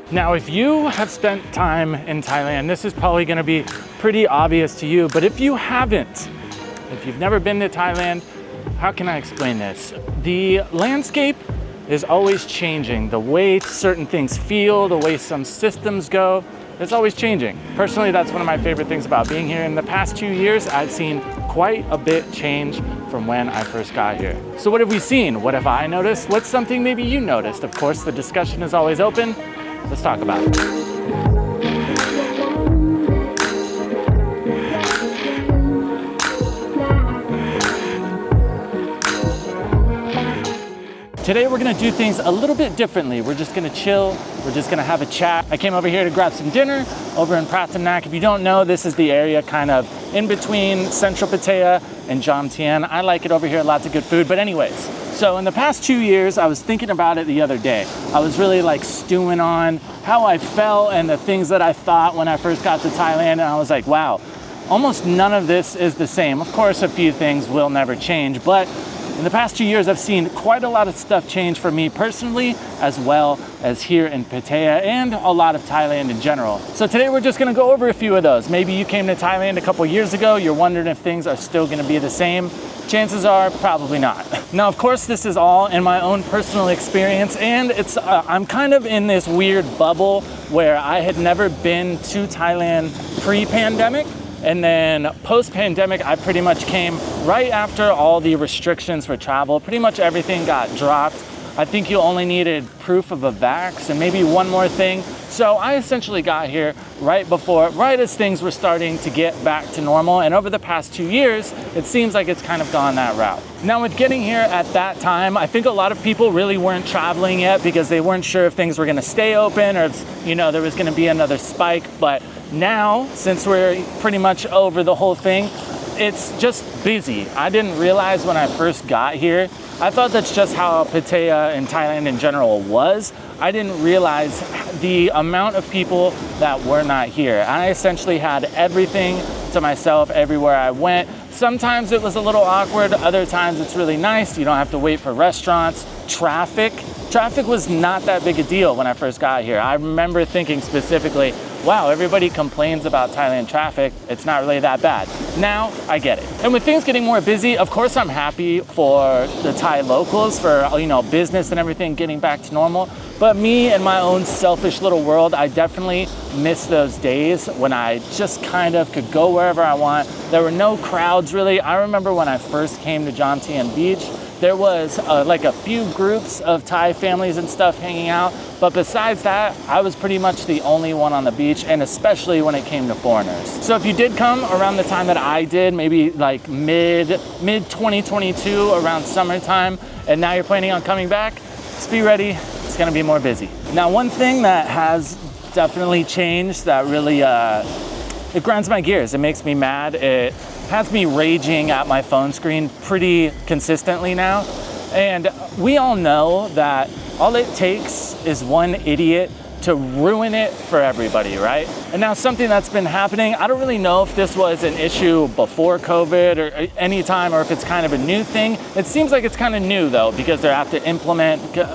Now, if you have spent time in Thailand, this is probably gonna be pretty obvious to you, but if you haven't, if you've never been to Thailand, how can I explain this? The landscape is always changing. The way certain things feel, the way some systems go, it's always changing. Personally, that's one of my favorite things about being here. In the past 2 years, I've seen quite a bit change from when I first got here. So what have we seen? What have I noticed? What's something maybe you noticed? Of course, the discussion is always open. Let's talk about it. Today we're gonna do things a little bit differently. We're just gonna chill, we're just gonna have a chat. I came over here to grab some dinner over in Pattaya. If you don't know, this is the area kind of in between central Pattaya and Jomtien. I like it over here, lots of good food. But anyways, so in the past 2 years, I was thinking about it the other day. I was really like stewing on how I felt and the things that I thought when I first got to Thailand. And I was like, wow, almost none of this is the same. Of course, a few things will never change, but in the past 2 years, I've seen quite a lot of stuff change for me personally, as well as here in Pattaya and a lot of Thailand in general. So today we're just gonna go over a few of those. Maybe you came to Thailand a couple years ago, you're wondering if things are still gonna be the same. Chances are probably not. Now, of course, this is all in my own personal experience, and I'm kind of in this weird bubble where I had never been to Thailand pre-pandemic. And then post-pandemic, I pretty much came right after all the restrictions for travel. Pretty much everything got dropped. I think you only needed proof of a vax and maybe one more thing. So I essentially got here right as things were starting to get back to normal. And over the past 2 years, it seems like it's kind of gone that route. Now with getting here at that time, I think a lot of people really weren't traveling yet because they weren't sure if things were gonna stay open or if, there was gonna be another spike. But now, since we're pretty much over the whole thing, it's just busy. I didn't realize when I first got here, I thought that's just how Pattaya and Thailand in general was. I didn't realize the amount of people that were not here. I essentially had everything to myself everywhere I went. Sometimes it was a little awkward, other times it's really nice. You don't have to wait for restaurants. Traffic was not that big a deal when I first got here. I remember thinking specifically, wow, everybody complains about Thailand traffic. It's not really that bad. Now I get it. And with things getting more busy, of course I'm happy for the Thai locals, for business and everything getting back to normal. But me and my own selfish little world, I definitely miss those days when I just kind of could go wherever I want. There were no crowds really. I remember when I first came to Jomtien Beach, there was like a few groups of Thai families and stuff hanging out. But besides that, I was pretty much the only one on the beach, and especially when it came to foreigners. So if you did come around the time that I did, maybe like mid 2022, around summertime, and now you're planning on coming back, just be ready, it's gonna be more busy. Now, one thing that has definitely changed that really, it grinds my gears, it makes me mad, it has me raging at my phone screen pretty consistently now. And we all know that all it takes is one idiot to ruin it for everybody, right? And now something that's been happening, I don't really know if this was an issue before COVID or any time, or if it's kind of a new thing. It seems like it's kind of new though, because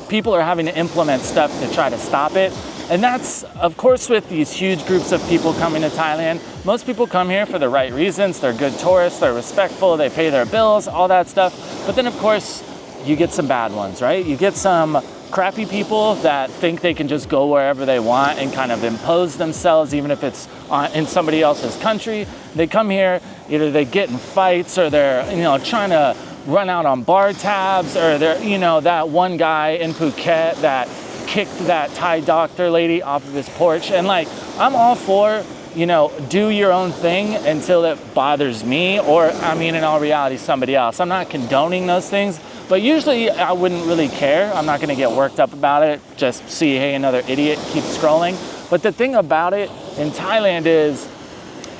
people are having to implement stuff to try to stop it. And that's, of course, with these huge groups of people coming to Thailand. Most people come here for the right reasons. They're good tourists, they're respectful, they pay their bills, all that stuff. But then, of course, you get some bad ones, right? You get some crappy people that think they can just go wherever they want and kind of impose themselves, even if it's in somebody else's country. They come here, either they get in fights or they're, trying to run out on bar tabs, or they're, that one guy in Phuket that kicked that Thai doctor lady off of his porch. And like, I'm all for, do your own thing until it bothers me, or in all reality, somebody else. I'm not condoning those things, but usually I wouldn't really care. I'm not gonna get worked up about it. Just see, hey, another idiot, keep scrolling. But the thing about it in Thailand is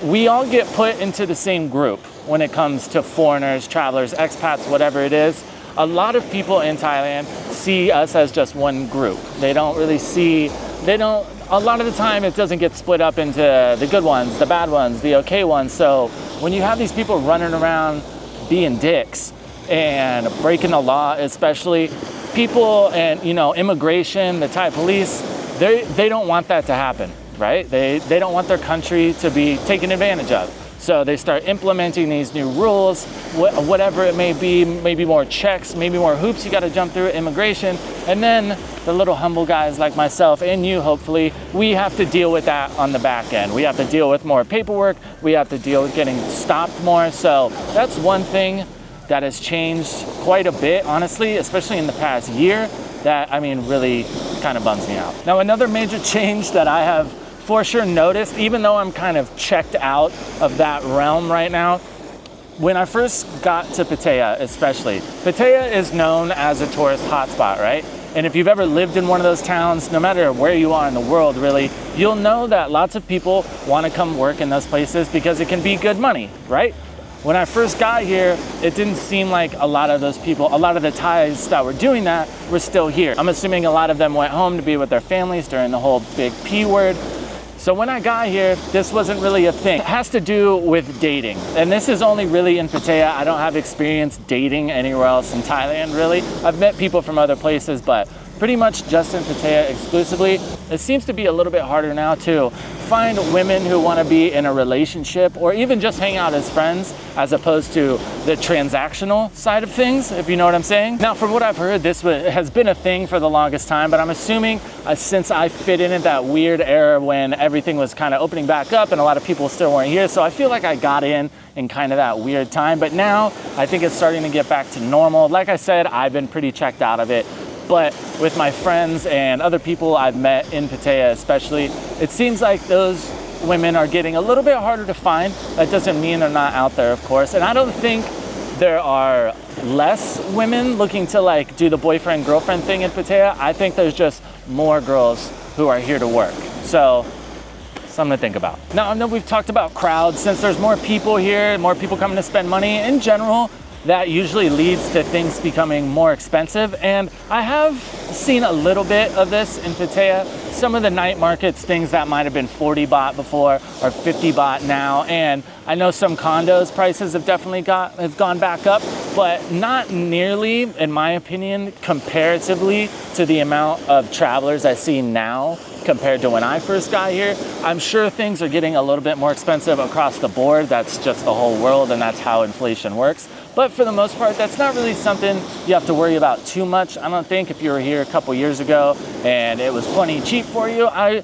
we all get put into the same group when it comes to foreigners, travelers, expats, whatever it is. A lot of people in Thailand see us as just one group. A lot of the time it doesn't get split up into the good ones, the bad ones, the okay ones. So when you have these people running around being dicks and breaking the law especially, people and, you know, immigration, the Thai police, they don't want that to happen, right? They don't want their country to be taken advantage of. So they start implementing these new rules, whatever it may be, maybe more checks, maybe more hoops you got to jump through immigration. And then the little humble guys like myself and you, hopefully, we have to deal with that on the back end. We have to deal with more paperwork. We have to deal with getting stopped more. So that's one thing that has changed quite a bit, honestly, especially in the past year, that, I mean, really kind of bums me out. Now, another major change that I have for sure noticed, even though I'm kind of checked out of that realm right now, when I first got to Pattaya especially, Pattaya is known as a tourist hotspot, right? And if you've ever lived in one of those towns, no matter where you are in the world, really, you'll know that lots of people want to come work in those places because it can be good money, right? When I first got here, it didn't seem like a lot of those people, a lot of the Thais that were doing that were still here. I'm assuming a lot of them went home to be with their families during the whole big P word. So when I got here, this wasn't really a thing. It has to do with dating. And this is only really in Pattaya. I don't have experience dating anywhere else in Thailand, really. I've met people from other places, but pretty much just in Pattaya exclusively. It seems to be a little bit harder now to find women who want to be in a relationship or even just hang out as friends, as opposed to the transactional side of things, if you know what I'm saying. Now, from what I've heard, this has been a thing for the longest time, but I'm assuming since I fit in at that weird era when everything was kind of opening back up and a lot of people still weren't here, so I feel like I got in kind of that weird time. But now I think it's starting to get back to normal. Like I said, I've been pretty checked out of it. But with my friends and other people I've met in Pattaya especially, it seems like those women are getting a little bit harder to find. That doesn't mean they're not out there, of course. And I don't think there are less women looking to like do the boyfriend-girlfriend thing in Pattaya. I think there's just more girls who are here to work. So something to think about. Now, I know we've talked about crowds. Since there's more people here, more people coming to spend money in general, that usually leads to things becoming more expensive. And I have seen a little bit of this in Pattaya. Some of the night markets, things that might have been 40 baht before are 50 baht now. And I know some condos prices have definitely gone back up, but not nearly, in my opinion, comparatively to the amount of travelers I see now compared to when I first got here. I'm sure things are getting a little bit more expensive across the board. That's just the whole world, and that's how inflation works. But for the most part, that's not really something you have to worry about too much. I don't think if you were here a couple years ago and it was plenty cheap for you, I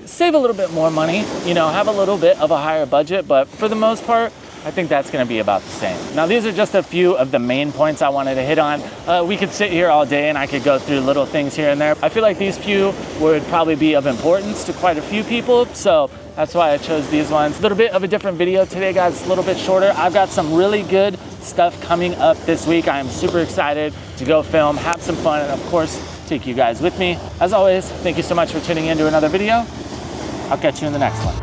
save a little bit more money, you know, have a little bit of a higher budget. But for the most part, I think that's going to be about the same. Now, these are just a few of the main points I wanted to hit on. We could sit here all day and I could go through little things here and there. I feel like these few would probably be of importance to quite a few people. So that's why I chose these ones. A little bit of a different video today, guys, a little bit shorter. I've got some really good stuff coming up this week. I am super excited to go film, have some fun, and of course, take you guys with me. As always, thank you so much for tuning in to another video. I'll catch you in the next one.